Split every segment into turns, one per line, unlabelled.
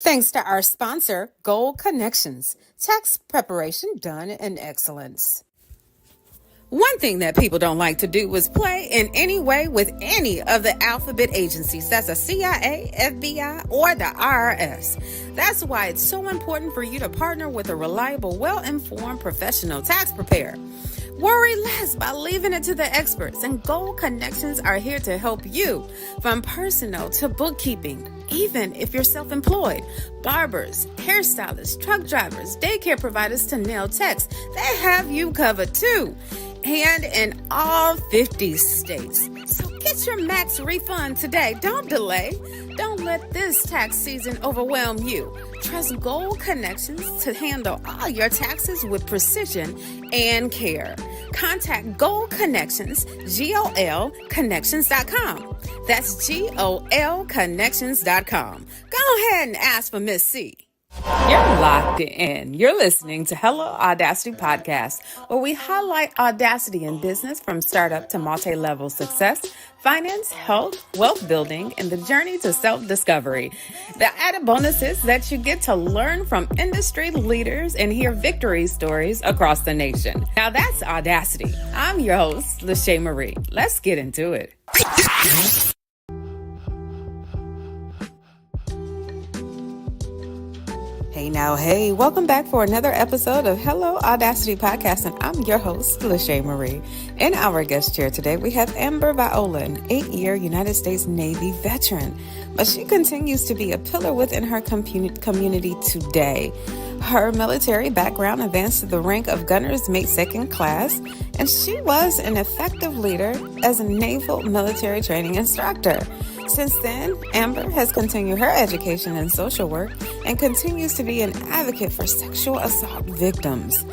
Thanks to our sponsor, Gold Connections, tax preparation done in excellence. One thing that people don't like to do is play in any way with any of the alphabet agencies. That's a CIA, FBI, or the IRS. That's why it's so important for you to partner with a reliable, well-informed professional tax preparer. Worry less by leaving it to the experts, and Gold Connections are here to help you from personal to bookkeeping, even if you're self-employed. Barbers, hairstylists, truck drivers, daycare providers to nail techs, they have you covered too. And in all 50 states. So get your max refund today. Don't delay. Don't let this tax season overwhelm you. Trust Gold Connections to handle all your taxes with precision and care. Contact Gold Connections, GOL Connections.com. That's GOL Connections.com. Go ahead and ask for Miss C. You're locked in. You're listening to Hello Audacity Podcast, where we highlight audacity in business from startup to multi-level success, finance, health, wealth building, and the journey to self-discovery. The added bonus is that you get to learn from industry leaders and hear victory stories across the nation. Now that's Audacity. I'm your host, Lachey Marie. Let's get into it. Hey, welcome back for another episode of Hello Audacity Podcast, and I'm your host, Lachey Marie. In our guest chair today, we have Amber Viola, an 8-year United States Navy veteran, but she continues to be a pillar within her community today. Her military background advanced to the rank of Gunner's Mate Second Class, and she was an effective leader as a Naval Military Training Instructor. Since then, Amber has continued her education in social work and continues to be an advocate for sexual assault victims.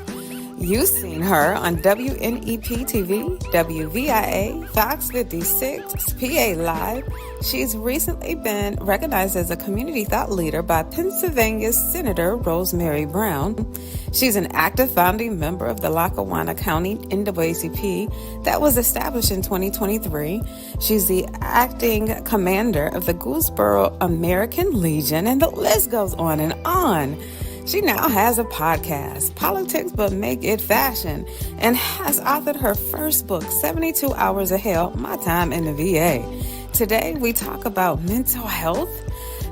You've seen her on WNEP TV, WVIA, Fox 56, PA Live. She's recently been recognized as a community thought leader by Pennsylvania's Senator Rosemary Brown. She's an active founding member of the Lackawanna County NAACP that was established in 2023. She's the acting commander of the Gouldsboro American Legion, and the list goes on and on. She now has a podcast, Politics But Make It Fashion, and has authored her first book, 72 Hours of Hell, My Time in the VA. Today, we talk about mental health,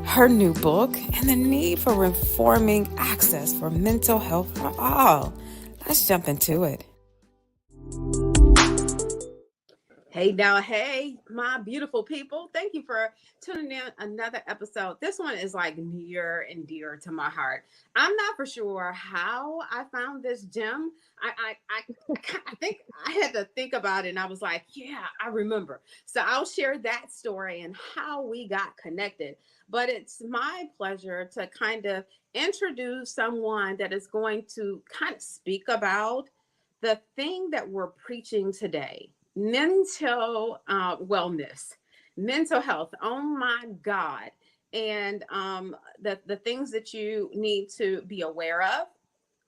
her new book, and the need for reforming access for mental health for all. Let's jump into it. Hey, my beautiful people. Thank you for tuning in another episode. This one is like near and dear to my heart. I'm not for sure how I found this gem. I think I had to think about it, and I was like, yeah, I remember. So I'll share that story and how we got connected. But it's my pleasure to kind of introduce someone that is going to kind of speak about the thing that we're preaching today. Mental wellness, mental health. Oh my God. And the things that you need to be aware of.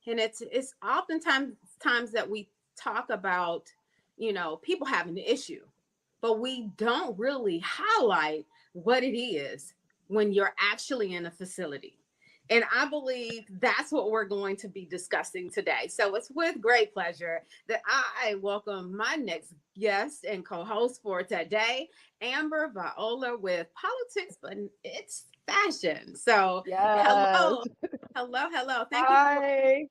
And it's oftentimes times that we talk about, people having the issue, but we don't really highlight what it is when you're actually in a facility. And I believe that's what we're going to be discussing today. So it's with great pleasure that I welcome my next guest and co-host for today, Amber Viola with Politics, but it's fashion. So
Yes.
hello. Thank
Hi.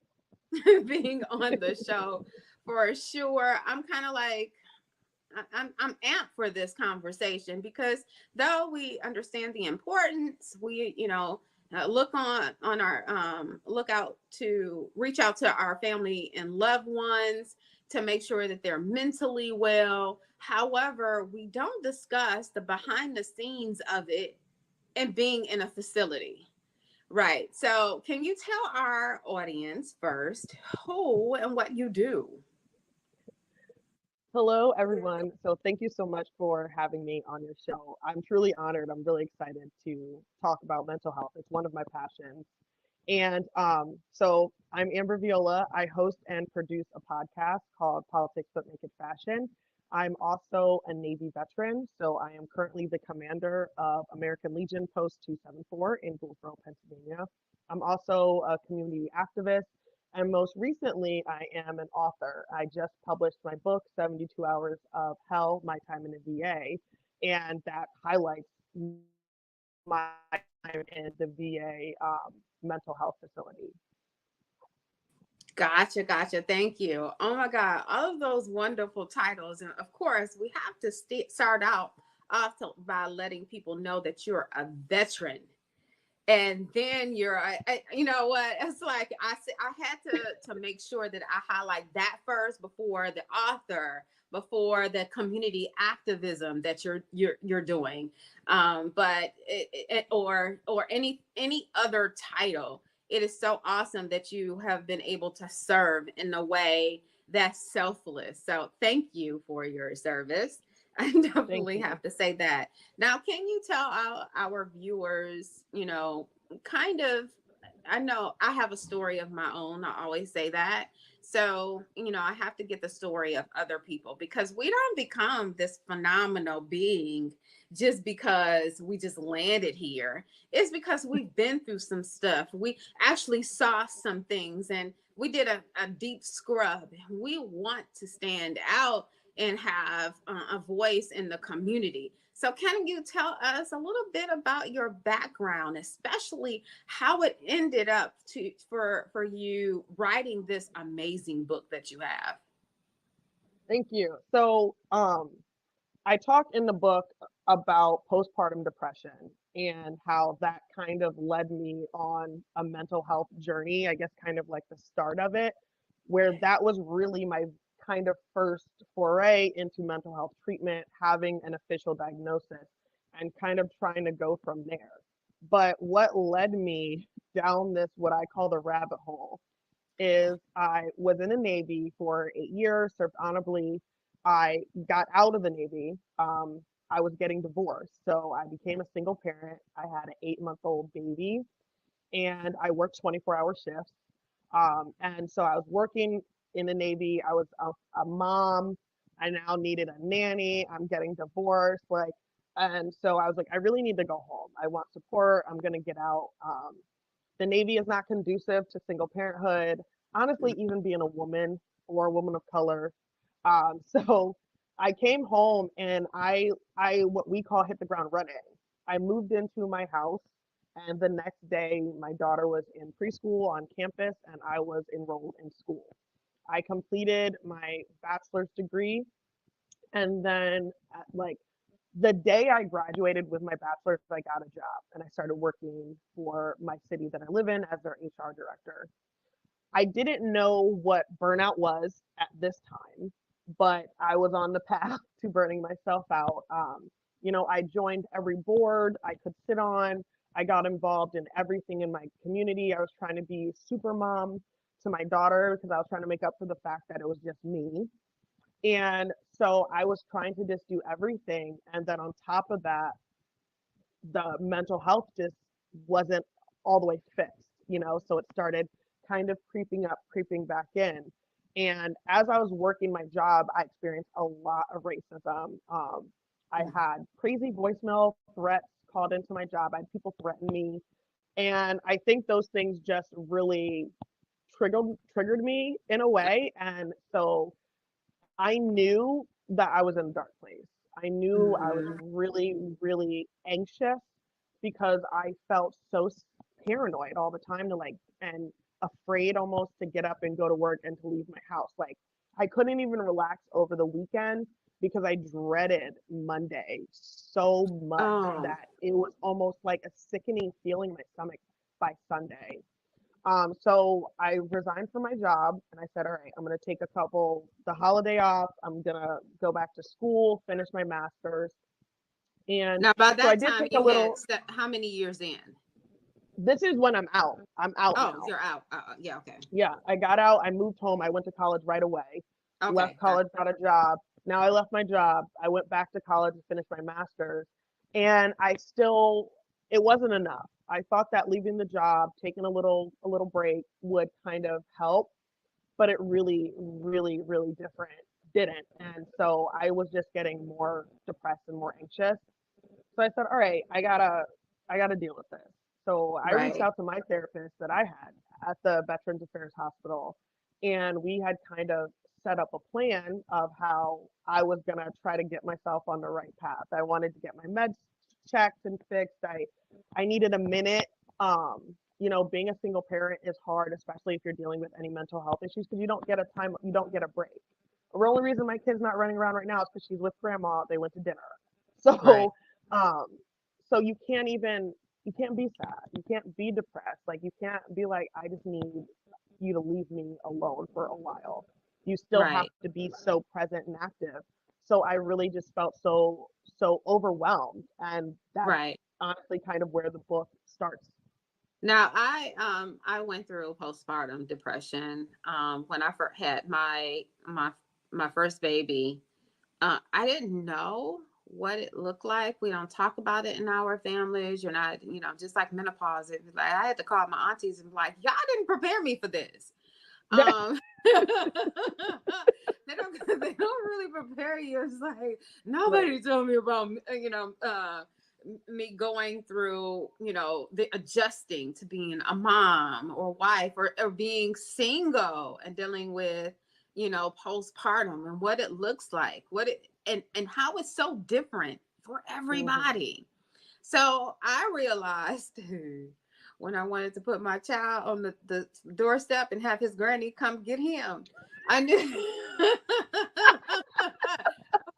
you for being on the show for sure. I'm kind of like, I'm amped for this conversation because though we understand the importance, we, look on our lookout to reach out to our family and loved ones to make sure that they're mentally well. However, we don't discuss the behind the scenes of it and being in a facility. Right. So can you tell our audience first who and what you do?
Hello, everyone. So thank you so much for having me on your show. I'm truly honored. I'm really excited to talk about mental health. It's one of my passions. And so I'm Amber Viola. I host and produce a podcast called Politics But Make It Fashion. I'm also a Navy veteran, so I am currently the commander of American Legion Post 274 in Gouldsboro, Pennsylvania. I'm also a community activist, and most recently, I am an author. I just published my book, 72 Hours of Hell, My Time in the VA, and that highlights my time in the VA mental health facility.
Gotcha, gotcha. Thank you. Oh my God, all of those wonderful titles, and of course, we have to start out by letting people know that you're a veteran, and then you know what? It's like I had to make sure that I highlight that first before the author, before the community activism that you're doing, but or any other title. It is so awesome that you have been able to serve in a way that's selfless. So thank you for your service. I
Thank
definitely
you.
have to say that. Now, can you tell our viewers, kind of, I know I have a story of my own. I always say that. So, I have to get the story of other people because we don't become this phenomenal being just because we just landed here. It's because we've been through some stuff. We actually saw some things and we did a deep scrub. We want to stand out and have a voice in the community. So, can you tell us a little bit about your background, especially how it ended up for you writing this amazing book that you have?
Thank you. So, I talk in the book about postpartum depression and how that kind of led me on a mental health journey, I guess kind of like the start of it, where that was really my kind of first foray into mental health treatment, having an official diagnosis and kind of trying to go from there. But what led me down this, what I call the rabbit hole, is I was in the Navy for 8 years, served honorably. I got out of the Navy. I was getting divorced. So I became a single parent. I had an 8-month-old baby and I worked 24-hour shifts. And so I was working in the Navy. I was a mom. I now needed a nanny. I'm getting divorced. And so I was like, I really need to go home. I want support. I'm going to get out. The Navy is not conducive to single parenthood. Honestly, even being a woman or a woman of color. So I came home and I what we call hit the ground running. I moved into my house, and the next day my daughter was in preschool on campus, and I was enrolled in school. I completed my bachelor's degree, and then like the day I graduated with my bachelor's, I got a job and I started working for my city that I live in as their HR director. I didn't know what burnout was at this time, but I was on the path to burning myself out. I joined every board I could sit on. I got involved in everything in my community. I was trying to be super mom to my daughter because I was trying to make up for the fact that it was just me. And so I was trying to just do everything. And then on top of that, the mental health just wasn't all the way fixed. So it started kind of creeping up, creeping back in. And as I was working my job, I experienced a lot of racism. I had crazy voicemail threats called into my job. I had people threaten me. And I think those things just really triggered me in a way. And so I knew that I was in a dark place. I knew I was
Mm-hmm.
really, really anxious because I felt so paranoid all the time and afraid almost to get up and go to work and to leave my house. Like I couldn't even relax over the weekend because I dreaded Monday so much
Oh,
that it was almost like a sickening feeling in my stomach by Sunday. So I resigned from my job and I said, all right, I'm going to take the holiday off. I'm going to go back to school, finish my master's. And
now by
so I
that
did
time
take a
you had
little,
how many years in?
this is when I'm out. I'm out
Oh,
now.
you're out. Yeah, okay.
Yeah, I got out. I moved home. I went to college right away, left
Okay, got
college, got a job. Now I left my job. I went back to college to finish my master's. And it wasn't enough. I thought that leaving the job, taking a little break would kind of help, but it really, really, really different didn't. And so I was just getting more depressed and more anxious. So I said, all right, I gotta deal with this. So I reached
Right.
out to my therapist that I had at the Veterans Affairs Hospital, and we had kind of set up a plan of how I was gonna try to get myself on the right path. I wanted to get my meds checked and fixed. I needed a minute. Being a single parent is hard, especially if you're dealing with any mental health issues, because you don't get a break. The only reason my kid's not running around right now is because she's with grandma. They went to dinner.
Right.
So, um, so you can't be sad. You can't be depressed. Like you can't be like, I just need you to leave me alone for a while. You still have
Right.
to be so present and active. So I really just felt so overwhelmed, and that's
Right.
honestly kind of where the book starts.
Now, I went through postpartum depression when I first had my first baby. I didn't know what it looked like. We don't talk about it in our families. You're not, just like menopause. It was like I had to call my aunties and be like, y'all didn't prepare me for this. They don't really prepare you. It's like
Right.
nobody told me about me going through the adjusting to being a mom or wife or being single and dealing with postpartum and what it looks like, what it and how it's so different for
Hmm.
everybody. So I realized when I wanted to put my child on the doorstep and have his granny come get him, I knew I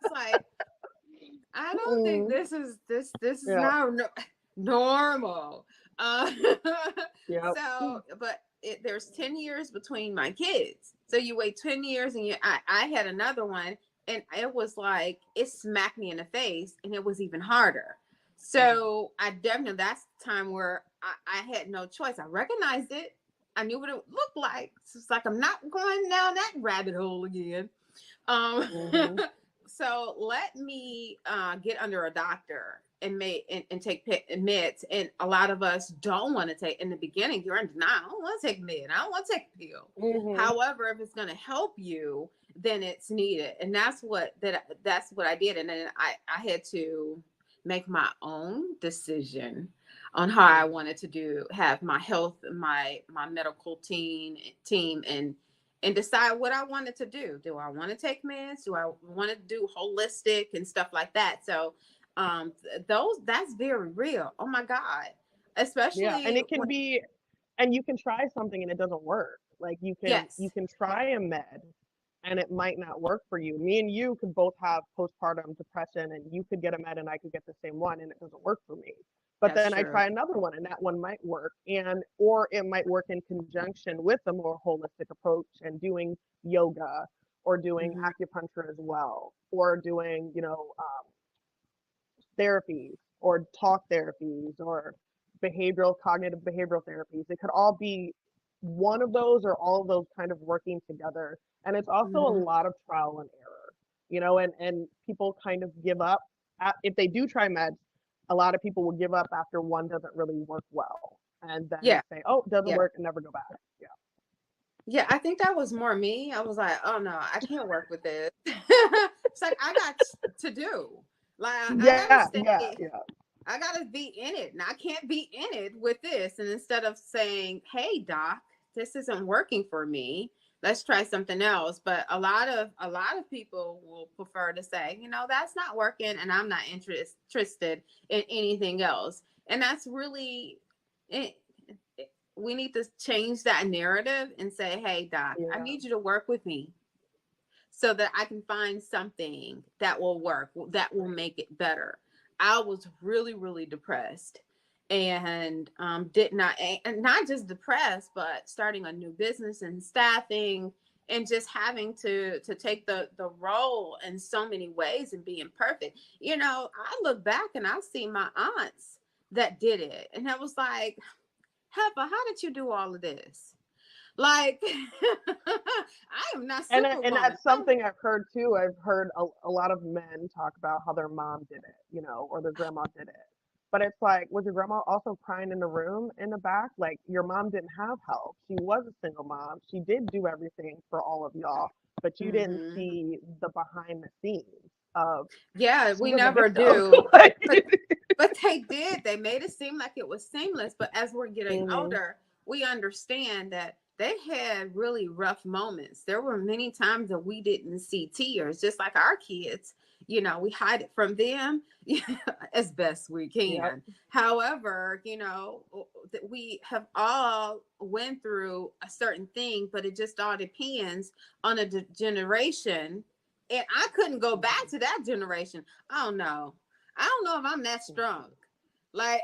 was like, I don't think
Mm.
this is
Yeah.
not normal. Uh,
Yep.
but there's 10 years between my kids. So you wait 10 years and I had another one and it was like, it smacked me in the face and it was even harder.
Hmm.
So I definitely, that's the time where I had no choice. I recognized it. I knew what it looked like. So it's like, I'm not going down that rabbit hole again. Um,
Hmm.
so let me get under a doctor and take meds. And a lot of us don't want to take in the beginning. You're in denial. I don't want to take med. I don't want to take a pill.
Hmm.
However, if it's going to help you, then it's needed. And that's what I did. And then I had to make my own decision on how I wanted to have my health, my medical team and decide what I wanted to do. Do I want to take meds? Do I want to do holistic and stuff like that? So, that's very real. Oh my God.
Yeah, and
Especially
it can
when,
be, and you can try something and it doesn't work. Like you
yes,
can try a med and it might not work for you. Me and you could both have postpartum depression, and you could get a med and I could get the same one and it doesn't work for me. But
that's
then I
true.
try another one and that one might work, and or it might work in conjunction with a more holistic approach and doing yoga or doing
Hmm.
acupuncture as well, or doing, therapies or talk therapies or cognitive behavioral therapies. It could all be one of those or all of those kind of working together. And it's also a
Hmm.
lot of trial and error, and people kind of give up. If they do try meds, a lot of people will give up after one doesn't really work well and then
Yeah.
say, oh, it doesn't
Yeah.
work, and never go back. Yeah.
Yeah. I think that was more me. I was like, oh no, I can't work with this. It's like, I got to do. Like, I got to
Yeah, yeah,
stay.
yeah.
I gotta be in it, and I can't be in it with this. And instead of saying, "Hey, doc, this isn't working for me. Let's try something else," but a lot of people will prefer to say, that's not working, and I'm not interested in anything else. And that's really it. We need to change that narrative and say, "Hey, doc, I
Yeah.
need you to work with me so that I can find something that will work, that will
Right.
make it better." I was really, really depressed and did not, and not just depressed, but starting a new business and staffing and just having to take the role in so many ways and being perfect. I look back and I see my aunts that did it. And I was like, Heifer, how did you do all of this? Like, I am not
And
superwoman.
that's something I've heard too. I've heard a lot of men talk about how their mom did it, or their grandma did it. But it's like, was your grandma also crying in the room in the back? Like, your mom didn't have help. She was a single mom. She did do everything for all of y'all, but you didn't
Mm-hmm.
see the behind the scenes of
Yeah,
she
we
was a
never
victim.
do.
Like,
But they did. They made it seem like it was seamless. But as we're getting
mhm,
older, we understand that they had really rough moments. There were many times that we didn't see tears, just like our kids. We hide it from them as best we
yep,
can. However, that we have all went through a certain thing, but it just all depends on a generation. And I couldn't go back
mhm,
to that generation. I don't know. I don't know if I'm that strong.
mhm.
Like,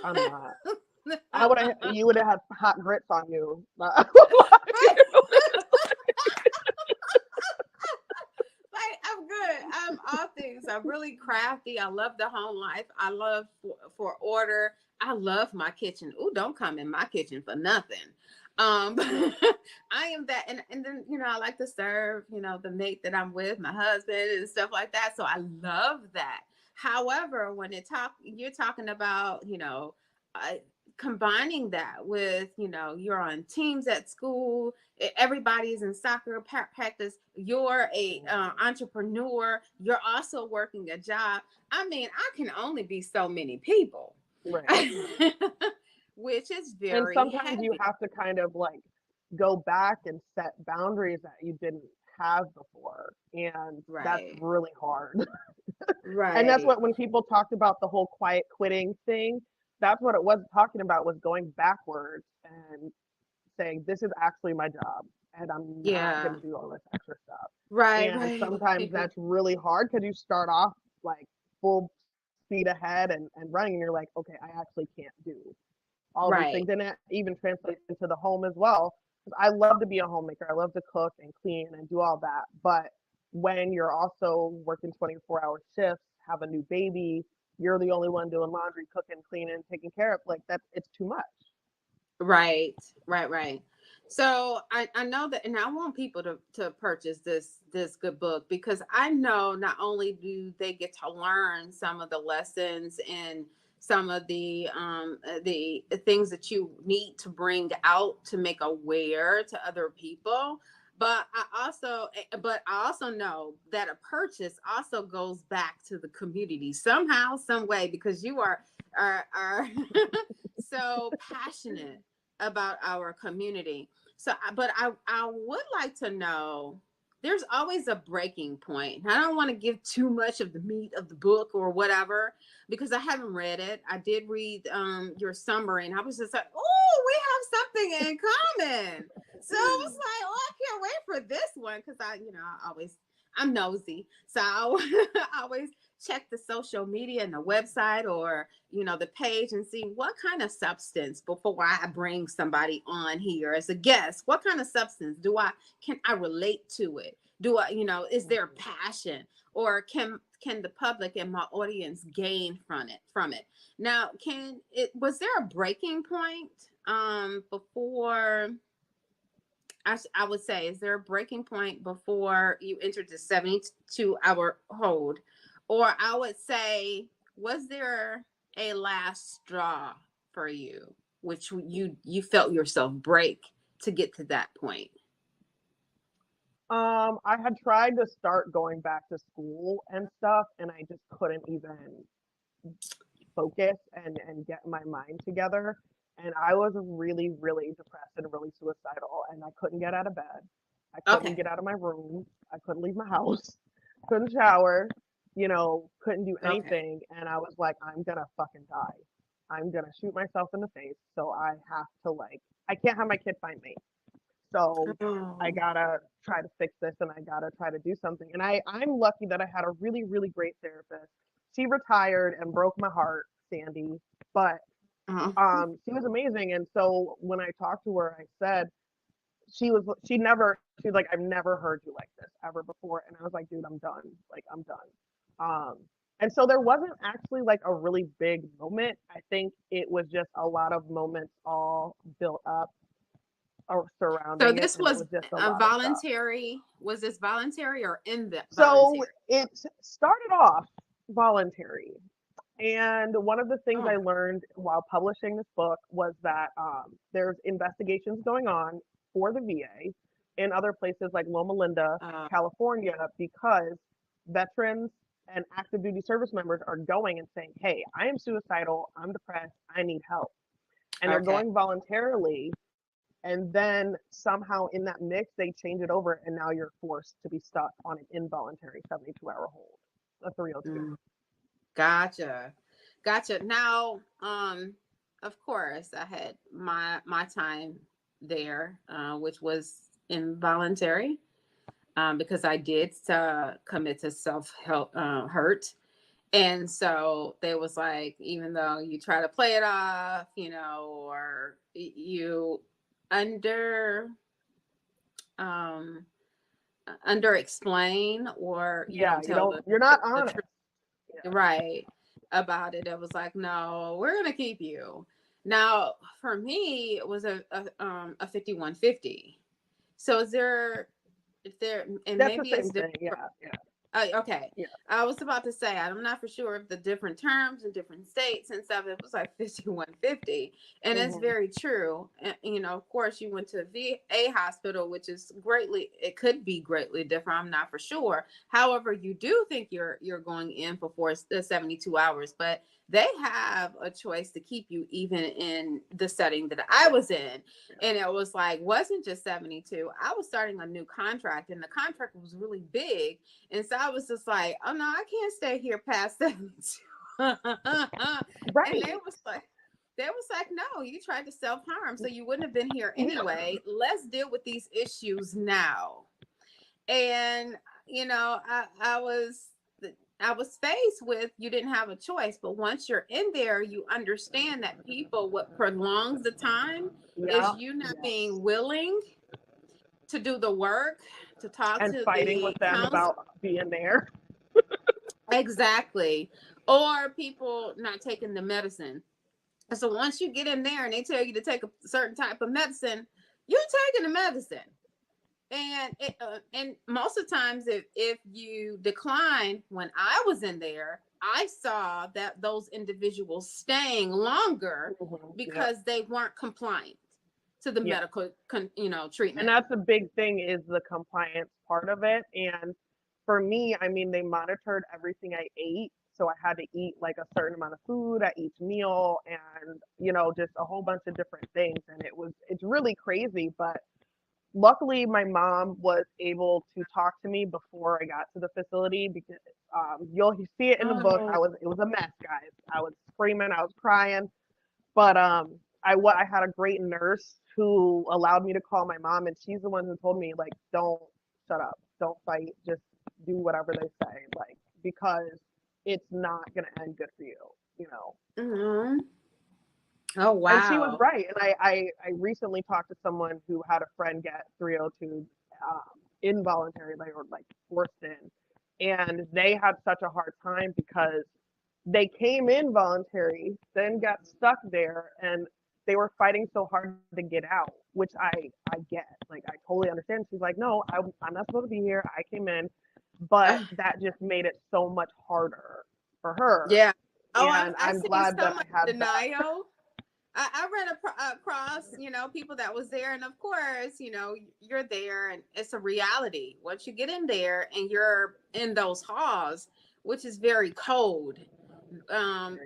I'm not. I would have. You would have had hot grits on you.
like I'm good. I'm all things. I'm really crafty. I love the home life. I love for order. I love my kitchen. Ooh, don't come in my kitchen for nothing. I am that, and then I like to serve. The mate that I'm with, my husband, and stuff like that. So I love that. However, when you're talking about uh, combining that with you're on teams at school, everybody's in soccer practice, you're a entrepreneur, you're also working a job. I mean, I can only be so many people.
Right.
Which is
And
very
sometimes you
heavy.
have to kind of like go back and set boundaries that you didn't have before, and that's
Right.
really hard. And that's
Right.
what, when people talked about the whole quiet quitting thing, that's what it was talking about, was going backwards and saying, this is actually my job and I'm not going
Yeah.
to do all this extra stuff.
Right.
And
Right.
sometimes
Right.
that's really hard because you start off like full speed ahead and running, and you're like, okay, I actually can't do all these things.
Right.
And that even translates into the home as well. I love to be a homemaker. I love to cook and clean and do all that. But when you're also working 24-hour shifts, have a new baby, you're the only one doing laundry, cooking, cleaning, taking care of, like, that's, it's too much.
Right, right, right. So I know that, and I want people to purchase this good book, because I know not only do they get to learn some of the lessons and some of the things that you need to bring out to make aware to other people, but I also know that a purchase also goes back to the community somehow, some way, because you are so passionate about our community. So, but I would like to know. There's always a breaking point. I don't want to give too much of the meat of the book or whatever, because I haven't read it. I did read your summary, and I was just like, oh, we have something in common. So I was like, oh, I can't wait for this one, because I'm nosy, so I always check the social media and the website, or the page, and see what kind of substance, before I bring somebody on here as a guest, what kind of substance can I relate to it? Do I, is there passion, or can the public and my audience gain from it? Now, was there a breaking point before, I would say, is there a breaking point before you entered the 72-hour hold? Or I would say, was there a last straw for you, which you felt yourself break to get to that point?
I had tried to start going back to school and stuff, and I just couldn't even focus and get my mind together. And I was really, really depressed and really suicidal, and I couldn't get out of bed. I couldn't
Okay.
get out of my room. I couldn't leave my house. Couldn't shower. Couldn't do
Okay.
anything. And I was like, I'm gonna fucking die. I'm gonna shoot myself in the face. So I have to, like, I can't have my kid find me. So I
Oh.
gotta try to fix this, and I gotta try to do something. And I'm lucky that I had a really, really great therapist. She retired and broke my heart, Sandy, but
Uh,
she was amazing. And so when I talked to her, I said, she was like, I've never heard you like this ever before. And I was like, dude, I'm done. Like, I'm done. Um, and so there wasn't actually like a really big moment. I think it was just a lot of moments all built up or
so
surrounding it,
this
and it
was
was just a
a
lot of stuff.
voluntary. Was this voluntary or
So
involuntary?
it started off voluntary. And one of the things I
Oh.
learned while publishing this book was that there's investigations going on for the VA. in other places like Loma Linda, California, because veterans and active duty service members are going and saying, hey, I am suicidal, I'm depressed, I need help. And they're
Okay.
going voluntarily. And then somehow in that mix, they change it over. And now you're forced to be stuck on an involuntary 72-hour hold, a 302.
Mm. Gotcha. Gotcha. Now, of course, I had my time there, which was involuntary, because I did commit to self-help hurt. And so they was like, even though you try to play it off, or you under um under explain, or you
Yeah,
don't tell
you're not
the
honest.
truth,
Yeah.
right, about it. It was like, no, we're gonna keep you. Now, for me, it was a 5150. So is there, if there, and
That's the
maybe it's
same thing.
different.
Yeah, yeah,
Okay.
yeah.
I was about to say, I'm not for sure if the different terms in different states and stuff, it was like 5150. And it's
Hmm.
very true. And, of course, you went to a VA hospital, which is it could be greatly different. I'm not for sure. However, you do think you're going in for 72 hours, but they have a choice to keep you even in the setting that I was in. And it was like, wasn't just 72. I was starting a new contract, and the contract was really big. And so I was just like, oh no, I can't stay here past 72. And
Right.
they was like, no, you tried to self-harm, so you wouldn't have been here
Yeah.
anyway. Let's deal with these issues now. And I was faced with, you didn't have a choice. But once you're in there, you understand that what prolongs the time is
Yeah.
you not
Yeah.
being willing to do the work, to talk
And
to
fighting
the
with them
counselor.
about being there.
Exactly. Or people not taking the medicine. So once you get in there and they tell you to take a certain type of medicine, you're taking the medicine. And most of the times, if you decline, when I was in there, I saw that those individuals staying longer
Yep.
because they weren't compliant to the
Yeah.
medical
And
treatment.
that's the big thing, is the compliance part of it. And for me, I mean, they monitored everything I ate. So I had to eat like a certain amount of food at each meal, and, just a whole bunch of different things. And it's really crazy. But luckily, my mom was able to talk to me before I got to the facility, because you'll see it in the book.
Oh,
It was a mess, guys. I was screaming, I was crying. But I had a great nurse who allowed me to call my mom, and she's the one who told me, like, don't shut up, don't fight, just do whatever they say, like, because it's not gonna end good for you.
mhm. Oh
And she was
wow.
right. And I recently talked to someone who had a friend get 302 involuntary, like forced in, and they had such a hard time because they came in voluntary, then got stuck there, and they were fighting so hard to get out, which I get. Like, I totally understand. She's like, no, I'm not supposed to be here. I came in, but that just made it so much harder for her.
Yeah. Oh,
And
I've
I'm
seen
glad
so
that
much
I had that.
denial. I read across, people that was there, and of course, you're there, and it's a reality. Once you get in there and you're in those halls, which is very cold, that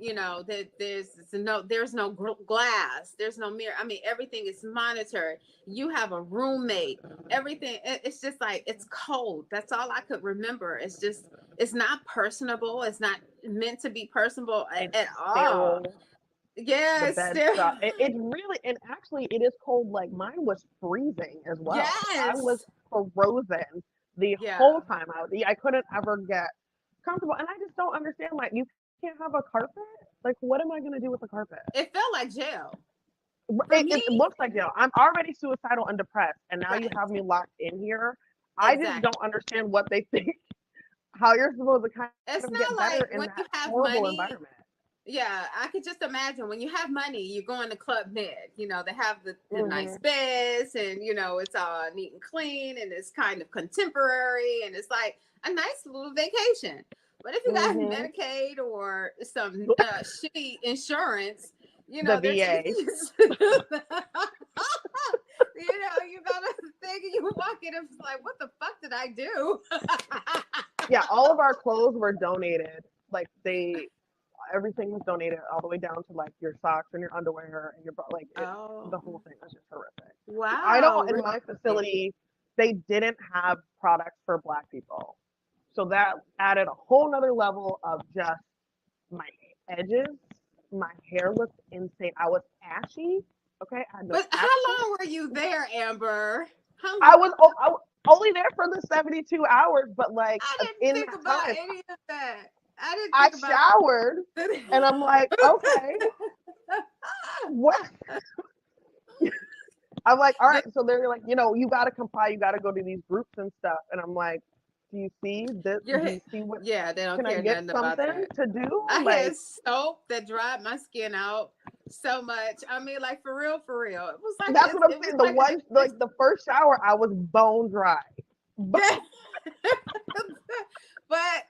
there's no glass, there's no mirror. I mean, everything is monitored. You have a roommate. Everything. It's just like, it's cold. That's all I could remember. It's not personable. It's not meant to be personable
It's
at all.
sterile. The
Yes,
bed stuff. It really, and actually, it is cold. Like, mine was freezing as well. I was
yes,
frozen the
yeah.
whole time out. I couldn't ever get comfortable, and I just don't understand. Like, you can't have a carpet. Like, what am I gonna do with a carpet?
It felt like jail for
It
me.
looks like, I'm already suicidal and depressed, and now you
Right,
have me locked in here. I just
exactly.
don't understand what they think. How you're supposed to kind
It's
of get
not
better
like
in
when
that
you have
horrible
money.
environment.
Yeah, I could just imagine when you have money, you're going to Club Med. They have the nice
Hmm.
beds, and it's all neat and clean, and it's kind of contemporary, and it's like a nice little vacation. But if you got
Hmm.
Medicaid or some shitty insurance,
The
they're taking
VA.
you. You're gonna think you walk
did I do?
Yeah, all of our clothes were donated. Like everything was donated all the way down to like your socks and your underwear and the
Oh,
whole thing was just horrific. I
wow,
don't in my facility they didn't have products for Black people, so that added a whole nother level of just my edges. My hair looked insane. I was ashy. Okay, I had no
But how
accent.
long were you there, Amber? How long?
I was only there for the 72 hours, but like
I didn't
in
think
that
about
time,
any of that. I didn't
I
think about
showered
that.
and I'm like, okay, what? I'm like, all right. So they're like, you got to comply. You got to go to these groups and stuff. And I'm like, do you see this?
Your
Do
head,
you see what?
yeah, they don't
Can I
care
get
nothing about
something
that.
to do?
I
Like,
had soap that dried my skin out so much. I mean, like for real, for real. It was like
that's what I'm
it was
saying.
like an
Like the first shower, I was bone dry. But
but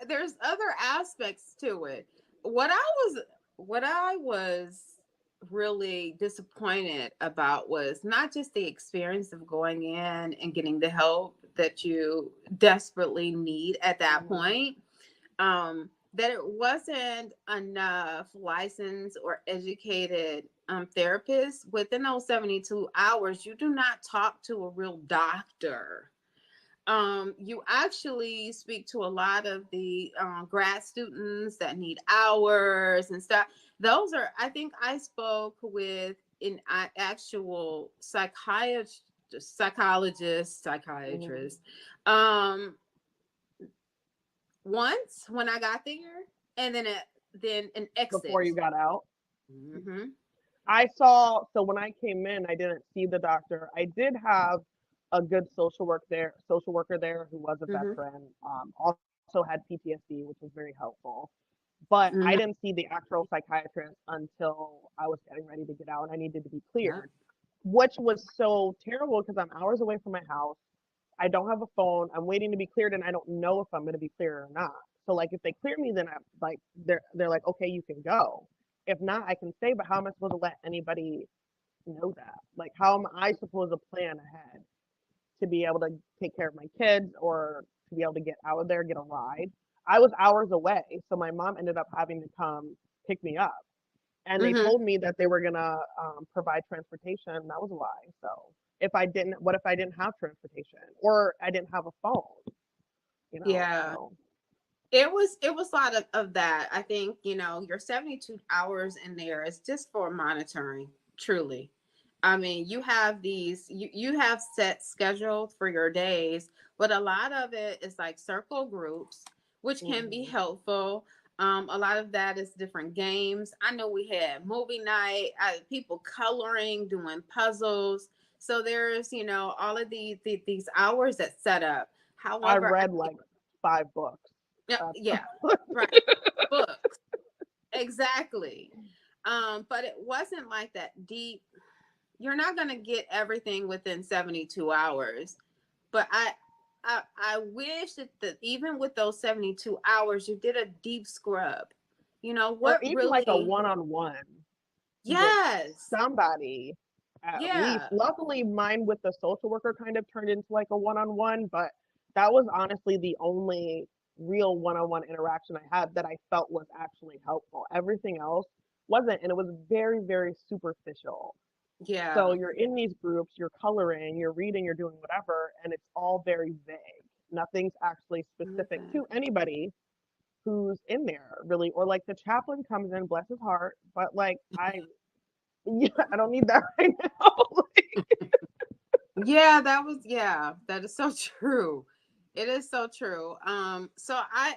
there's other aspects to it. What I was really disappointed about was not just the experience of going in and getting the help that you desperately need at that point, that it wasn't enough licensed or educated therapists within those 72 hours. You do not talk to a real doctor. You actually speak to a lot of the grad students that need hours and stuff. Those are, I think I spoke with an actual psychiatrist, um, once when I got there, and then an
before
exit.
you got out,
Mm-hmm.
I saw. So when I came in, I didn't see the doctor. I did have a good social worker there who was a
Mm-hmm.
veteran. Also had PTSD, which was very helpful. But I
Mm-hmm.
didn't see the actual psychiatrist until I was getting ready to get out and I needed to be
Yeah.
cleared, which was so terrible because I'm hours away from my house. I don't have a phone. I'm waiting to be cleared and I don't know if I'm going to be cleared or not. So like if they clear me, then I'm like they're like, okay, you can go. If not, I can stay. But how am I supposed to let anybody know that? Like, how am I supposed to plan ahead to be able to take care of my kids or to be able to get out of there, get a ride? I was hours away, so my mom ended up having to come pick me up. And they
Mm-hmm.
told me that they were gonna provide transportation. That was a lie. So what if I didn't have transportation or I didn't have a phone?
Yeah.
So
It was a lot of that. I think, your 72 hours in there is just for monitoring, truly. I mean, you have set scheduled for your days, but a lot of it is like circle groups, which can be
mhm.
helpful. A lot of that is different games. I know we had movie night, people coloring, doing puzzles. So there's, all of these hours that set up.
I
However, I
read
think,
like 5 books.
yeah,
That's
yeah, right. Books. Exactly. But it wasn't like that deep. You're not going to get everything within 72 hours. But I wish that even with those 72 hours, you did a deep scrub.
or
What
even like a
really,
one-on-one with
yes.
somebody at least.
Yeah.
Luckily, mine with the social worker kind of turned into like a one-on-one, but that was honestly the only real one-on-one interaction I had that I felt was actually helpful. Everything else wasn't, and it was very, very superficial. So
Yeah.
you're in these groups, you're coloring, you're reading, you're doing whatever, and it's all very vague. Nothing's actually specific
Okay.
to anybody who's in there, really. Or like the chaplain comes in, bless his heart, but like yeah, I don't need that right now.
Yeah, that is so true. It is so true. So I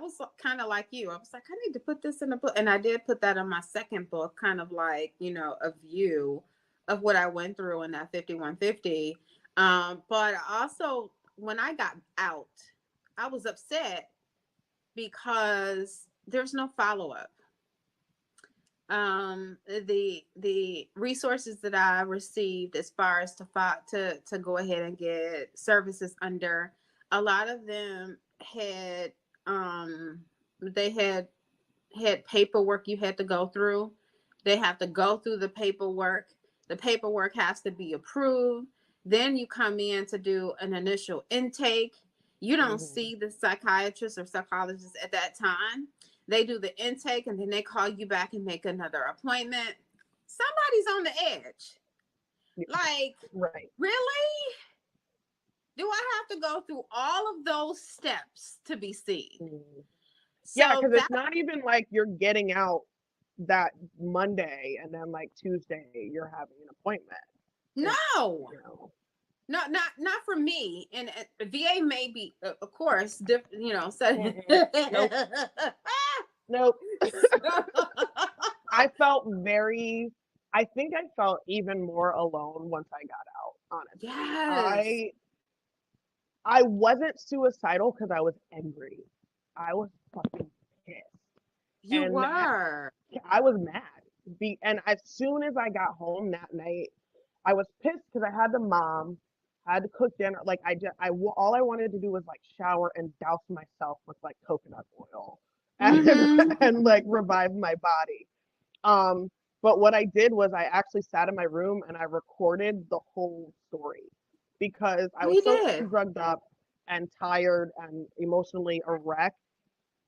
was kind of like you. I was like, I need to put this in a book. And I did put that in my second book, kind of like, a view of what I went through in that 5150. But also when I got out, I was upset because there's no follow-up. The resources that I received as far as to go ahead and get services under, a lot of them had they had paperwork you had to go through. They have to go through the paperwork. The paperwork has to be approved. Then you come in to do an initial intake. You don't
Mm-hmm.
see the psychiatrist or psychologist at that time. They do the intake and then they call you back and make another appointment. Somebody's on the edge. Like,
right.
really? Do I have to go through all of those steps to be seen?
Mm-hmm. Yeah,
So
because
that
it's not even like you're getting out that Monday and then like Tuesday you're having an appointment. It's,
no,
you know.
no, not for me. And VA may be, of course, So
Nope. Nope. I felt I think I felt even more alone once I got out, honestly.
yes,
I wasn't suicidal because I was angry. I was fucking pissed.
you
And
were.
I was mad. And as soon as I got home that night, I was pissed because I had the mom, I had to cook dinner. Like all I wanted to do was like shower and douse myself with like coconut oil and
Mm-hmm.
and like revive my body. Um, but what I did was I actually sat in my room and I recorded the whole story because I
We
was so
did.
drugged up and tired and emotionally a wreck.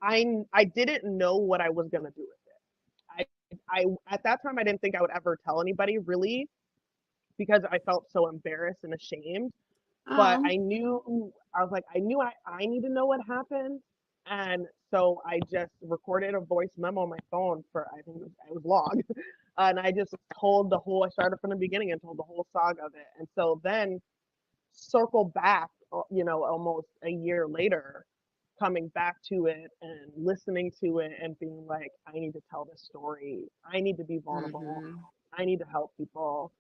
I didn't know what I was gonna do with it. I at that time I didn't think I would ever tell anybody really because I felt so embarrassed and ashamed. But
Oh.
I knew I need to know what happened. And so I just recorded a voice memo on my phone for, I think it was long. And I just I started from the beginning and told the whole saga of it. And so then circle back, almost a year later, coming back to it and listening to it and being like, I need to tell this story. I need to be vulnerable.
Mm-hmm.
I need to help people.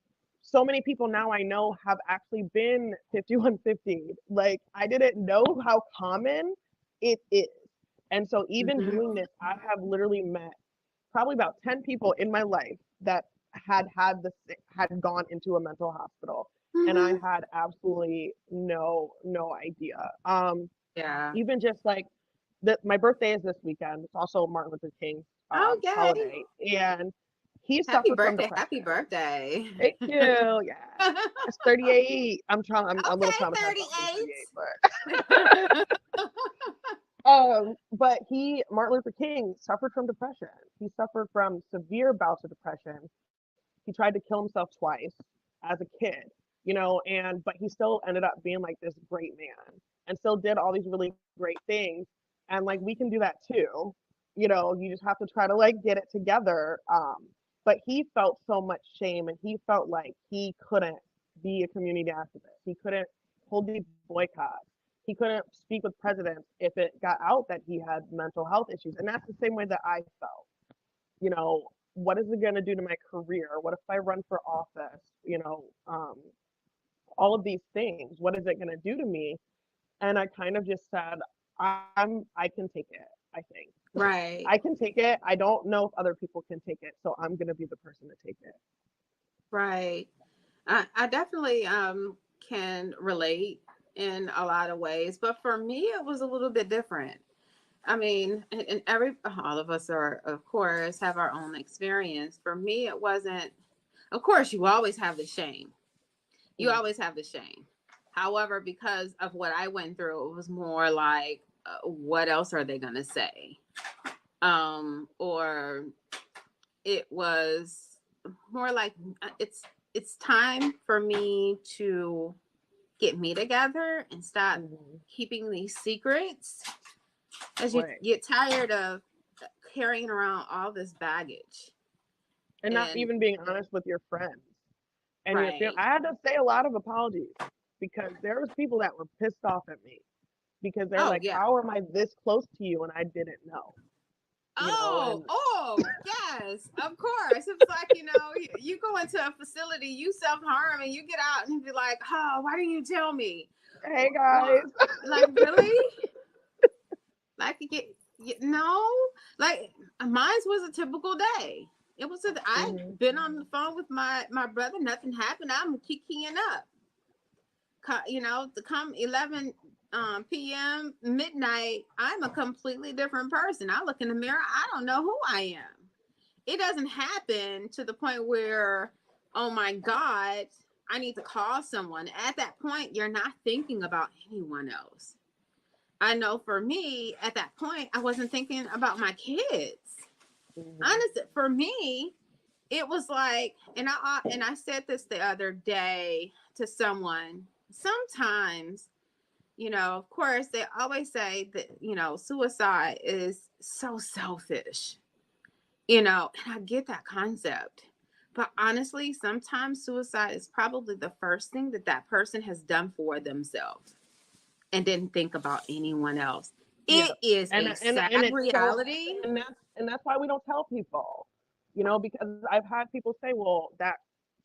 So many people now I know have actually been 5150. Like, I didn't know how common it is. And so, even
Mm-hmm.
doing this, I have literally met probably about 10 people in my life that had gone into a mental hospital, and I
Mm-hmm.
had absolutely no idea.
Yeah.
Even just like my birthday is this weekend. It's also Martin Luther King's
Okay.
holiday, and he
Happy
suffered from
birthday.
depression.
Happy birthday.
Thank you. Yeah, it's 38. I'm a little
Okay,
traumatized about being 38,
38.
but but Martin Luther King suffered from depression. He suffered from severe bouts of depression. He tried to kill himself twice as a kid, but he still ended up being like this great man and still did all these really great things. And like we can do that too. You just have to try to like get it together. But he felt so much shame and he felt like he couldn't be a community activist. He couldn't hold these boycotts. He couldn't speak with presidents if it got out that he had mental health issues. And that's the same way that I felt. What is it going to do to my career? What if I run for office? All of these things. What is it going to do to me? And I kind of just said, I can take it. I think
Right.
I can take it. I don't know if other people can take it, so I'm going to be the person to take it.
Right. I definitely can relate in a lot of ways, but for me, it was a little bit different. I mean, and all of us are, of course, have our own experience. For me, it wasn't, of course, you always have the shame. You
Mm-hmm.
always have the shame. However, because of what I went through, it was more like, what else are they going to say? Or it was more like it's time for me to get me together and stop
Mm-hmm.
keeping these secrets as you
Right.
get tired of carrying around all this baggage.
And not
And
even being honest with your friends. And
right.
I had to say a lot of apologies because there was people that were pissed off at me because they're
Oh
like,
yeah.
how am I this close to you and I didn't know?
Oh,
And
yes, of course. It was like, you go into a facility, you self-harm and you get out and be like, oh, why didn't you tell me?
hey
Well,
guys.
like, really? Like, no? Like, mine was a typical day. It was
Mm-hmm.
I'd been on the phone with my brother, nothing happened. I'm kicking up. To come 11 p.m. midnight, I'm a completely different person. I look in the mirror, I don't know who I am. It doesn't happen to the point where, oh my God, I need to call someone. At that point, you're not thinking about anyone else. I know for me, at that point, I wasn't thinking about my kids.
Mm-hmm.
Honestly, for me, it was like, and I said this the other day to someone. Sometimes, of course, they always say that suicide is so selfish. And I get that concept. But honestly, sometimes suicide is probably the first thing that person has done for themselves and didn't think about anyone else.
Yeah.
It is
And
a
and
sad
it's so,
reality.
and that's why we don't tell people, because I've had people say, well, that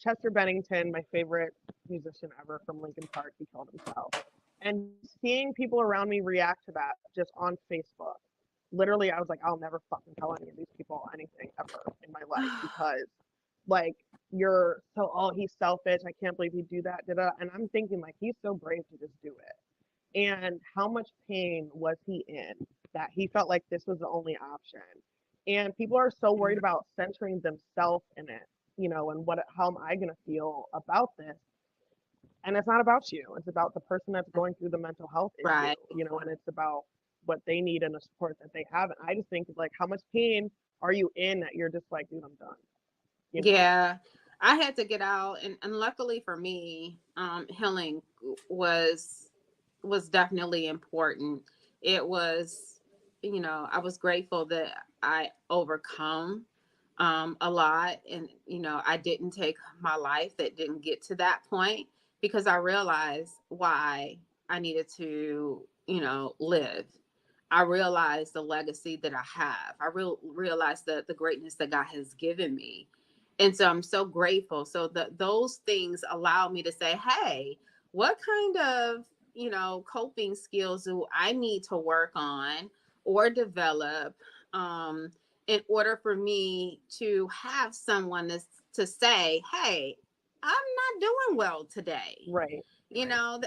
Chester Bennington, my favorite musician ever from Linkin Park, he killed himself. And seeing people around me react to that just on Facebook, literally, I was like, I'll never fucking tell any of these people anything ever in my life because, like, you're so, oh, he's selfish. I can't believe he'd do that. Da-da. And I'm thinking, like, he's so brave to just do it. And how much pain was he in that he felt like this was the only option? And people are so worried about centering themselves in it, and how am I going to feel about this? And it's not about you. It's about the person that's going through the mental health issue,
Right.
and it's about what they need and the support that they have. And I just think, like, how much pain are you in that you're just like, dude, I'm done.
Yeah. I had to get out, and luckily for me, healing was definitely important. It was, I was grateful that I overcome a lot, and I didn't take my life, that didn't get to that point, because I realized why I needed to live. I realized the legacy that I have. I realized the greatness that God has given me, and so I'm so grateful. So those things allow me to say, hey, what kind of coping skills do I need to work on or develop, um, in order for me to have someone to say, hey, I'm not doing well today.
Right. Right.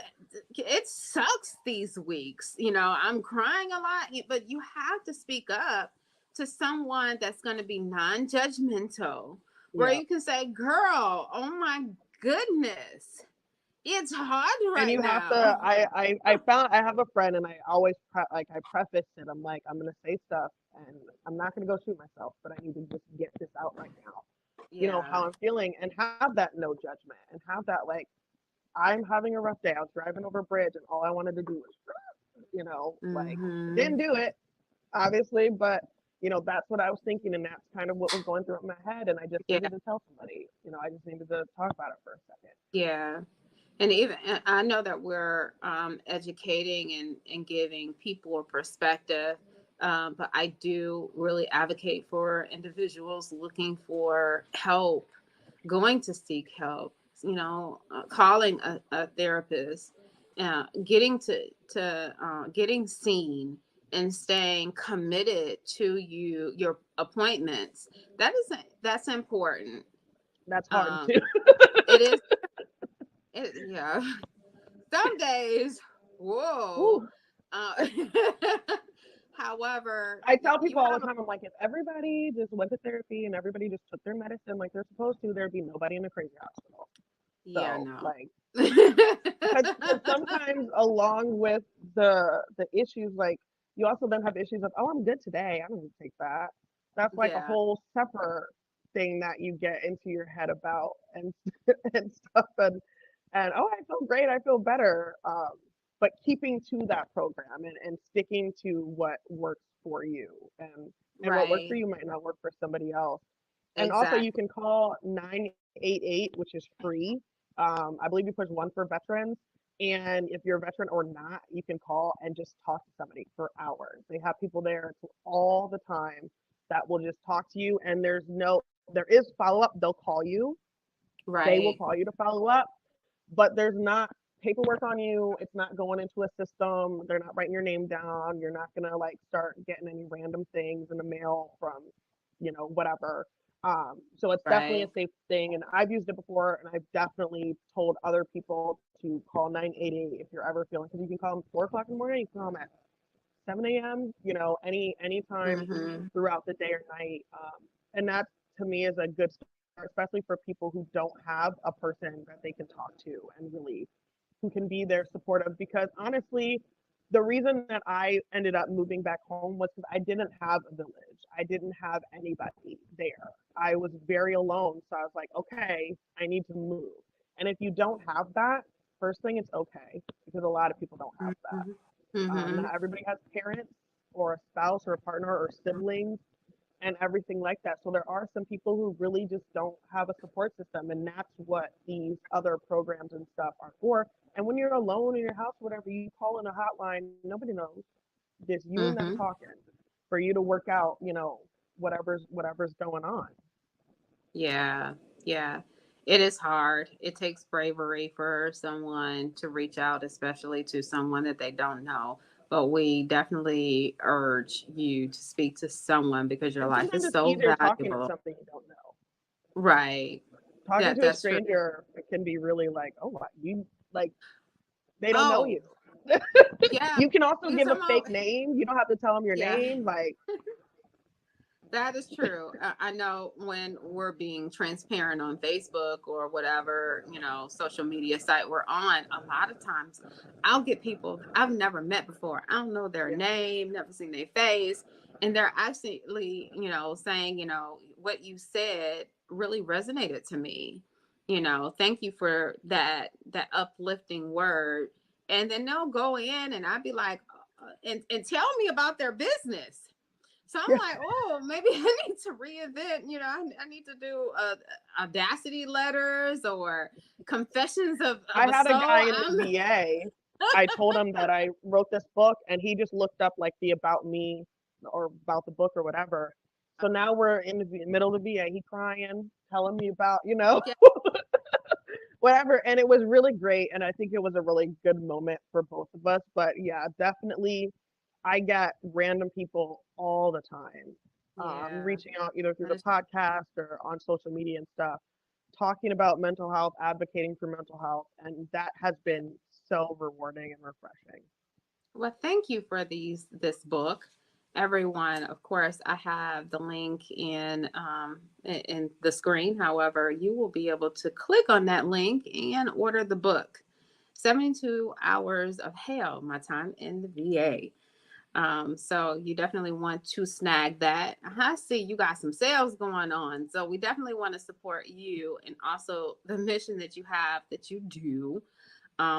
It sucks these weeks. I'm crying a lot, but you have to speak up to someone that's going to be non-judgmental, where
Yeah.
you can say, girl, oh my goodness, it's hard
And
right
you have
now.
to. I found I have a friend, and I always I preface it. I'm like, I'm gonna say stuff, and I'm not gonna go shoot myself, but I need to just get this out right now.
Yeah.
How I'm feeling, and have that no judgment, and have that, like, I'm having a rough day. I was driving over a bridge, and all I wanted to do was, like,
Mm-hmm.
didn't do it, obviously, but that's what I was thinking, and that's kind of what was going through my head, and I just
Yeah.
needed to tell somebody. I just needed to talk about it for a second.
Yeah. And even I know that we're educating and giving people a perspective, but I do really advocate for individuals looking for help, going to seek help. Calling a therapist, getting seen, and staying committed to your appointments. That's important.
That's hard
Um,
too.
it is. Yeah. Some days, whoa.
Whew.
Uh, however,
I tell
you
people all the
have a,
time, I'm like, if everybody just went to therapy and everybody just took their medicine like they're supposed to, there'd be nobody in a crazy hospital.
yeah,
So,
no.
like, because sometimes along with the issues, like, you also then have issues of, oh, I'm good today, I don't need to take that. That's like a
Yeah,
whole separate thing that you get into your head about, and and stuff, and oh, I feel great, I feel better. But keeping to that program, and sticking to what works for you, and what works for
right.
you might not work for somebody else. And also, you
Exactly.
can call 988, which is free. I believe you push one for veterans. And if you're a veteran or not, you can call and just talk to somebody for hours. They have people there all the time that will just talk to you. And there is follow up. They'll call you. They will
Right.
call you to follow up, but there's not paperwork on you. It's not going into a system. They're not writing your name down. You're not gonna, like, start getting any random things in the mail from, whatever. So it's definitely a
Right.
safe thing, and I've used it before, and I've definitely told other people to call 988 if you're ever feeling, because you can call them 4 o'clock in the morning. You can call them at 7 a.m. Any time
Mm-hmm.
throughout the day or night, and that to me is a good especially for people who don't have a person that they can talk to and really who can be there supportive. Because honestly, the reason that I ended up moving back home was because I didn't have a village. I didn't have anybody there. I was very alone. So I was like, okay, I need to move. And if you don't have that, first thing, it's okay, because a lot of people don't have that.
Mhm. Mhm.
Not everybody has parents or a spouse or a partner or siblings and everything like that. So there are some people who really just don't have a support system, and that's what these other programs and stuff are for. And when you're alone in your house, whatever, you call in a hotline, nobody knows. Just you and them
Mhm.
talking for you to work out, whatever's going on.
Yeah. Yeah. It is hard. It takes bravery for someone to reach out, especially to someone that they don't know. But we definitely urge you to speak to someone because your
And
life
sometimes
is
it's
so
easier talking to
valuable.
something you don't know.
Right.
Talking to a
That's true.
stranger, it can be really like, oh, what you like, they don't know
Oh,
you.
yeah.
You can also
Because
give a
somehow,
fake name. You don't have to tell them your
yeah.
name. Like,
That is true. I know when we're being transparent on Facebook or whatever, social media site we're on, a lot of times I'll get people I've never met before. I don't know their
yeah,
name, never seen their face. And they're actually, saying, what you said really resonated to me. Thank you for that uplifting word. And then they'll go in and I'd be like, and tell me about their business. So I'm
yeah.
like, oh, maybe I need to reinvent. I need to do Audacity letters or confessions of
I
a
had a guy
soul.
in the VA. I told him that I wrote this book, and he just looked up like the about me or about the book or whatever. So now we're in the middle of the VA. He crying, telling me about,
Yeah,
whatever. And it was really great. And I think it was a really good moment for both of us. But yeah, definitely, I get random people all the time
yeah,
reaching out either through
that
the
is.
podcast or on social media and stuff, talking about mental health, advocating for mental health. And that has been so rewarding and refreshing.
Well, thank you for this book, everyone. Of course, I have the link in the screen. However, you will be able to click on that link and order the book. 72 Hours of Hell, My Time in the VA. So you definitely want to snag that. I see you got some sales going on. So we definitely want to support you and also the mission that you have that you do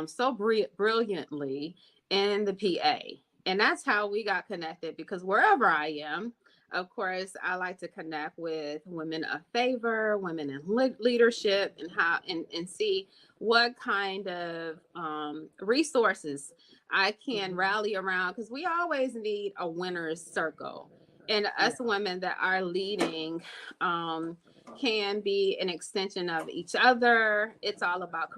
so brilliantly in the PA. And that's how we got connected because wherever I am, of course, I like to connect with women of favor, women in leadership, and see what kind of resources I can
Hmm.
rally around because we always need a winner's circle. And us
Yeah.
women that are leading, um, can be an extension of each other. It's all about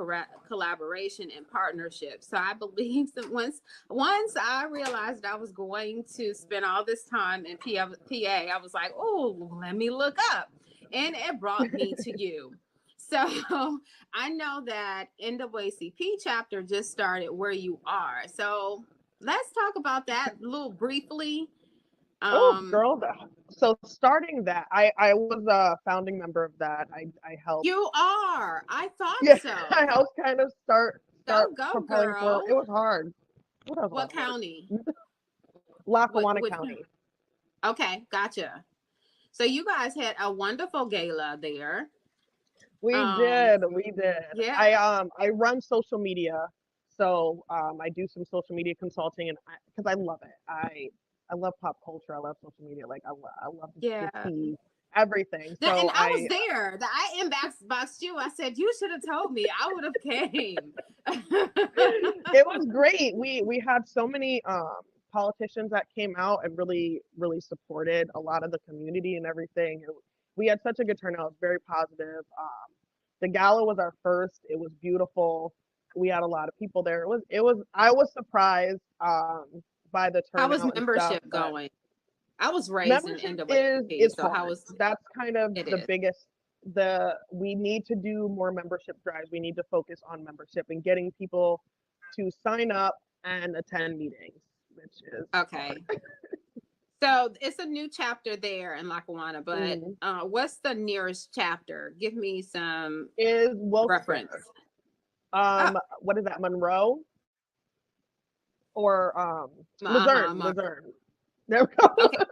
collaboration and partnership. So I believe that once I realized I was going to spend all this time in PA, I was like, oh, let me look up, and it brought me to you. So I know that NAACP chapter just started where you are. So let's talk about that a little briefly.
Oh,
Um,
girl. So starting that, I was a founding member of that. I helped.
you are. I thought
Yeah, I
so.
helped kind of start
Go,
propelling forward. It
girl.
was hard. It was a lot
What
of work.
county?
Lackawanna
Which?
County.
Okay, gotcha. So you guys had a wonderful gala there.
We
Um,
did, we did.
yeah,
I run social media, so I do some social media consulting, and because I love it. I love pop culture. I love social media. Like I love the
yeah.
tea, everything.
And
So
I was there. I inboxed you. I said you should have told me. I would have came.
it was great. We had so many politicians that came out and really supported a lot of the community and everything. We had such a good turnout. It was very positive. The gala was our first. It was beautiful. We had a lot of people there. It was I was surprised by the
How was
turnout and stuff,
membership
but
going? I was raised in
membership is
NAACP,
is
so how
hard.
was
That's kind of
it?
the
Is
biggest the we need to do more membership drives. We need to focus on membership and getting people to sign up and attend meetings, which is hard.
okay. So it's a new chapter there in Lackawanna, but
Mhm.
what's the nearest chapter? Give me some
Is
reference.
Wilkes-Barre.
Oh,
What is that, Monroe or
uh-huh.
Luzerne? There we go.
Okay.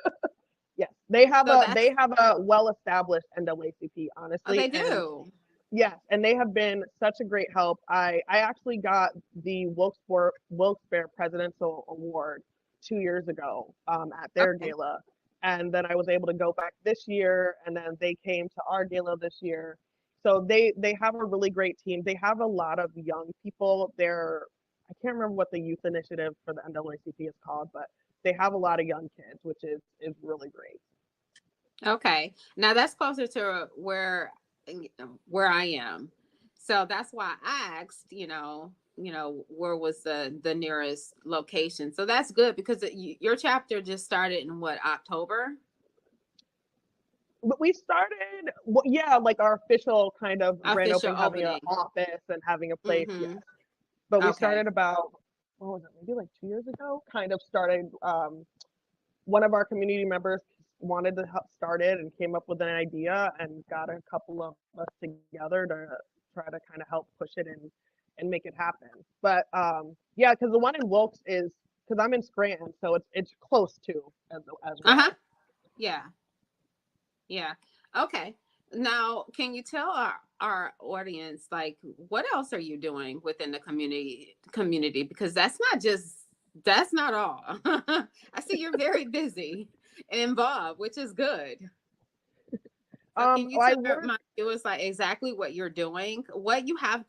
Yes,
So that's,
they have a well-established NAACP,
oh,
honestly,
they
and
do.
yes, and they have been such a great help. I actually got the Wilkes-Barre Presidential Award 2 years ago at their
Okay.
gala, and then I was able to go back this year, and then they came to our gala this year. So they have a really great team. They have a lot of young people. I can't remember what the youth initiative for the NAACP is called, but they have a lot of young kids, which is really great.
Okay. Now that's closer to where I am. So that's why I asked, where was the nearest location. So that's good because your chapter just started in what, October?
But we started, well, yeah, like our official kind of grand
Official
opening, having an
opening.
office and having a place, yes.
Mm-hmm.
But we
Okay.
started about, what was it, maybe like 2 years ago? Kind of started. One of our community members wanted to help start it and came up with an idea and got a couple of us together to try to kind of help push it and make it happen. But yeah, because the one in Wilkes is because I'm in Scranton, so it's close to as
Uh-huh.
well.
Yeah. Yeah. Okay. Now, can you tell our audience like what else are you doing within the community? Because that's not all. I see you're very busy and involved, which is good. So can you
I
tell
work.
my viewers like exactly what you're doing, what you have,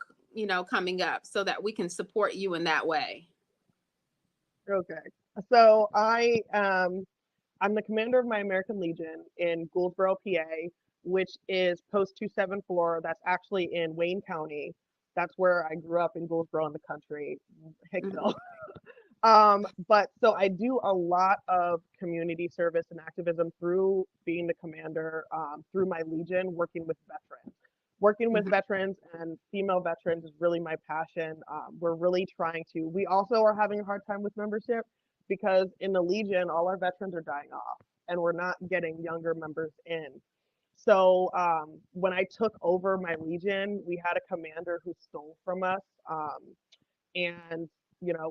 coming up so that we can support you in that way?
Okay. So I'm the commander of my American Legion in Gouldsboro, PA, which is post 274. That's actually in Wayne County. That's where I grew up in Gouldsboro in the country,
Mhm.
Hicksville. But so I do a lot of community service and activism through being the commander, through my Legion, working with veterans. Working with
Mhm.
veterans and female veterans is really my passion. We're really trying to, we also are having a hard time with membership because in the Legion, all our veterans are dying off and we're not getting younger members in. So when I took over my Legion, we had a commander who stole from us. And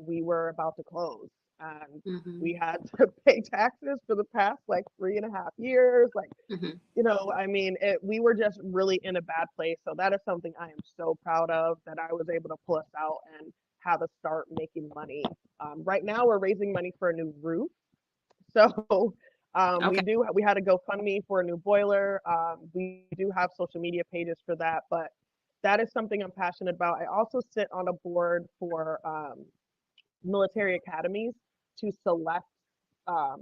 we were about to close and
Mhm.
we had to pay taxes for the past like 3.5 years. Like,
Mhm.
I mean, we were just really in a bad place. So that is something I am so proud of that I was able to pull us out and have us start making money. Right now, we're raising money for a new roof. So
Okay.
we had a GoFundMe for a new boiler. We do have social media pages for that, but that is something I'm passionate about. I also sit on a board for military academies to select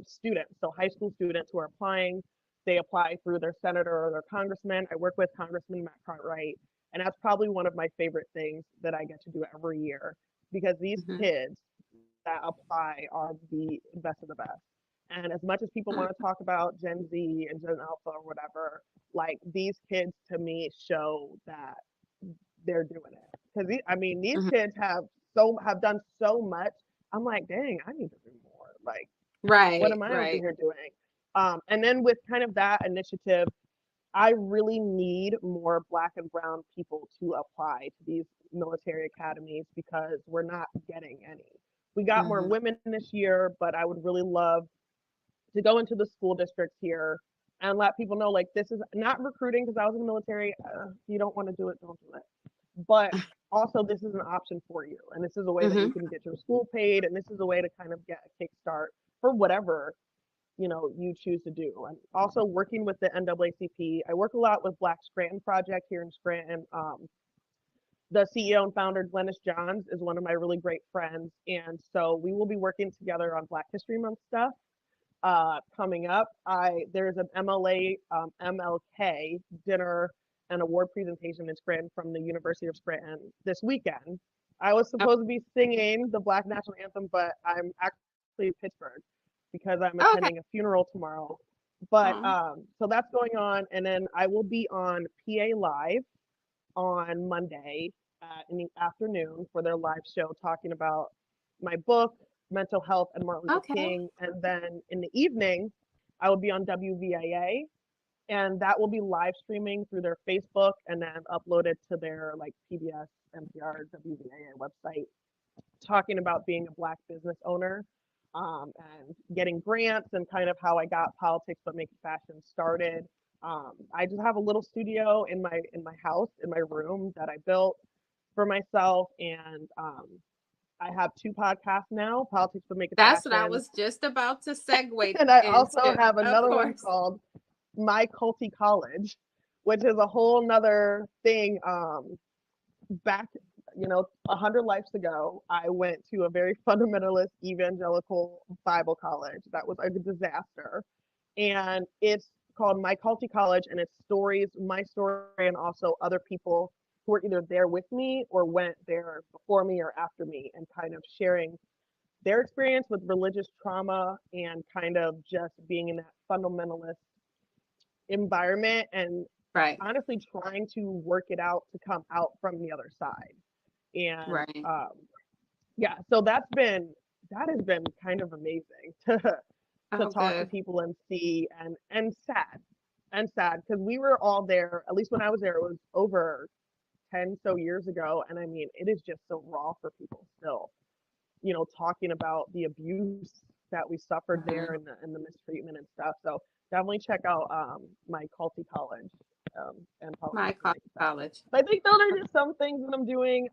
students. So high school students who are applying, they apply through their senator or their congressman. I work with Congressman Matt Cartwright, and that's probably one of my favorite things that I get to do every year because these
Mhm.
kids that apply are the best of the best. And as much as people want to talk about Gen Z and Gen Alpha or whatever, like these kids to me show that they're doing it. Because I mean, these
Mhm.
kids have done so much. I'm like, dang, I need to do more. Like, what
Right.
am I over
Right.
here doing? And then with kind of that initiative, I really need more Black and Brown people to apply to these military academies because we're not getting any. We got more
Mhm.
women this year, but I would really love to go into the school districts here and let people know like this is not recruiting because I was in the military. If you don't want to do it, don't do it. But also, this is an option for you, and this is a way that you
Mhm.
can get your school paid, and this is a way to kind of get a kickstart for whatever you choose to do. And also working with the NAACP, I work a lot with Black Scranton Project here in Scranton. The CEO and founder Glennis Johns is one of my really great friends, and so we will be working together on Black History Month stuff coming up. There's an MLK dinner and award presentation in Scranton from the University of Scranton this weekend. I was supposed to be singing the Black National Anthem, but I'm actually in Pittsburgh because I'm
Oh,
attending
okay.
a funeral tomorrow. But
Oh.
so that's going on, and then I will be on PA Live on Monday in the afternoon for their live show talking about my book, mental health and Martin Luther
Okay.
King. And then in the evening, I will be on WVIA, and that will be live streaming through their Facebook and then uploaded to their like PBS, NPR, WVIA website, talking about being a Black business owner, and getting grants and kind of how I got Politics But Make It Fashion started. I just have a little studio in my house, in my room, that I built for myself, and I have two podcasts now, Politics But Make It
That's what I
Fashion,
was just about to segue
and I also
into.
have
Of
another one
course.
called My Culty College, which is a whole nother thing. Back, 100 lives ago, I went to a very fundamentalist evangelical Bible college that was a disaster. And it's called My Culty College, and it's stories, my story, and also other people who were either there with me or went there before me or after me, and kind of sharing their experience with religious trauma and kind of just being in that fundamentalist environment, and
Right.
honestly trying to work it out to come out from the other side. And
Right.
yeah, so that has been kind of amazing to
Oh,
talk to
good.
people and see, and sad because we were all there. At least when I was there, it was over 10 so years ago, and I mean, it is just so raw for people still, talking about the abuse that we suffered there,
Mhm.
and the mistreatment and stuff. So definitely check out My Culty College, and
My
Politics That Make It Fashion.
college.
But I think those are just some things that I'm doing.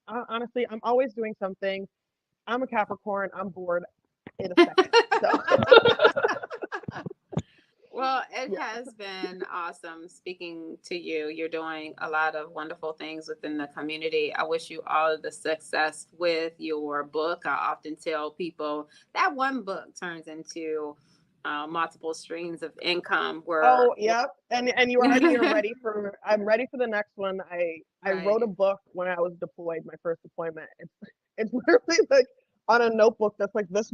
Honestly, I'm always doing something. I'm a Capricorn. I'm bored in a second. So
Well, it
yeah,
has been awesome speaking to you. You're doing a lot of wonderful things within the community. I wish you all of the success with your book. I often tell people that one book turns into multiple streams of income where,
oh, yep. And you already are ready for. I'm ready for the next one. I wrote a
right.
book when I was deployed, my first deployment. It's literally like on a notebook that's like this,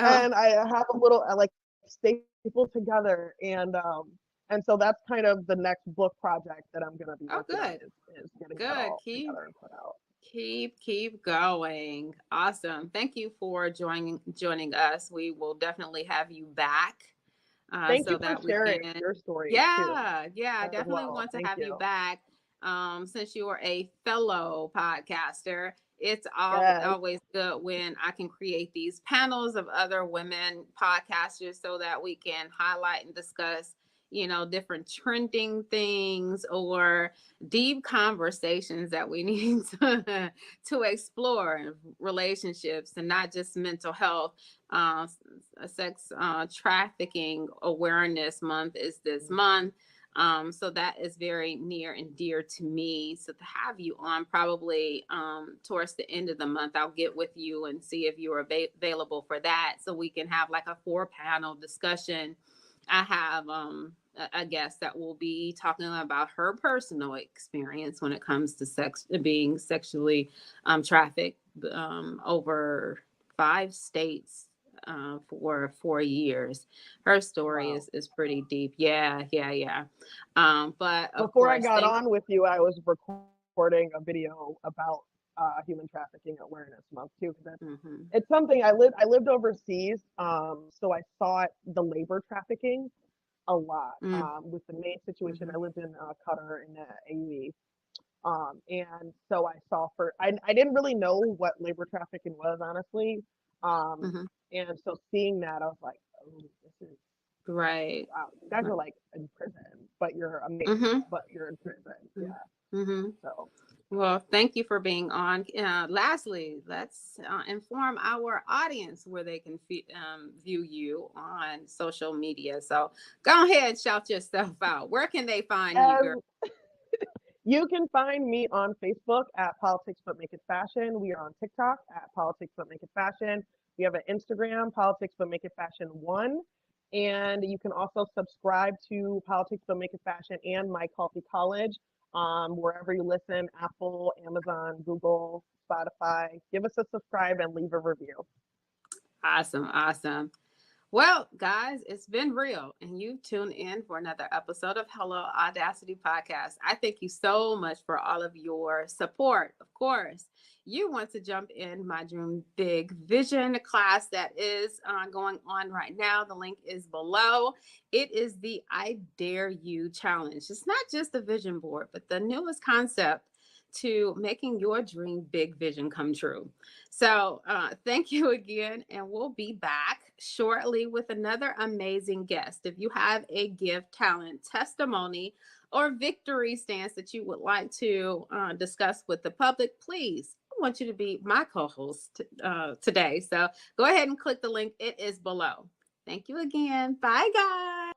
Oh,
and I have a little, I like stapled together, and so that's kind of the next book project that I'm gonna be
oh,
working on,
good.
is getting that
Good.
all together and put out.
Keep going. Awesome. Thank you for joining us. We will definitely have you back
Thank
so
you for
that we
sharing
can.
your stories too
Yeah, I
as
definitely
well.
want to
Thank
have you
you.
back. Since you are a fellow podcaster, it's
Yes.
always good when I can create these panels of other women podcasters so that we can highlight and discuss, different trending things or deep conversations that we need to explore in relationships, and not just mental health. Sex trafficking awareness month is this
Mhm.
month. So that is very near and dear to me. So to have you on probably towards the end of the month, I'll get with you and see if you're available for that, so we can have like a 4 panel discussion. I have a guest that will be talking about her personal experience when it comes to being sexually trafficked over 5 states for 4 years. Her story
Wow.
is pretty deep. Yeah, yeah, yeah. But of
Before I
course,
got
thank.
on with you, I was recording a video about Human Trafficking Awareness Month too, because
Mhm.
it's something I lived overseas, so I saw the labor trafficking a lot.
Mm,
With the main situation, I
mhm.
lived in Qatar in the AUE, and so I saw I didn't really know what labor trafficking was, honestly, um,
Mhm.
and so seeing that, I was like, oh, this is
Right.
wow. You guys are like in prison, but you're amazing,
Mhm.
but you're in prison. Yeah.
Mhm.
So
Well, thank you for being on. Lastly, let's inform our audience where they can view you on social media. So go ahead, shout yourself out. Where can they find you, girl?
um, you can find me on Facebook at Politics But Make It Fashion. We are on TikTok at Politics But Make It Fashion. We have an Instagram, Politics But Make It Fashion 1. And you can also subscribe to Politics But Make It Fashion and My Coffee College, wherever you listen, Apple, Amazon, Google, Spotify. Give us a subscribe and leave a review.
Awesome. Awesome. Well, guys, it's been real, and you've tuned in for another episode of Hello Audacity Podcast. I thank you so much for all of your support. Of course, you want to jump in my Dream Big Vision class that is going on right now. The link is below. It is the I Dare You Challenge. It's not just a vision board, but the newest concept to making your dream big vision come true. So thank you again, and we'll be back shortly with another amazing guest. If you have a gift, talent, testimony, or victory stance that you would like to discuss with the public, please, I want you to be my co-host today. So go ahead and click the link. It is below. Thank you again. Bye, guys.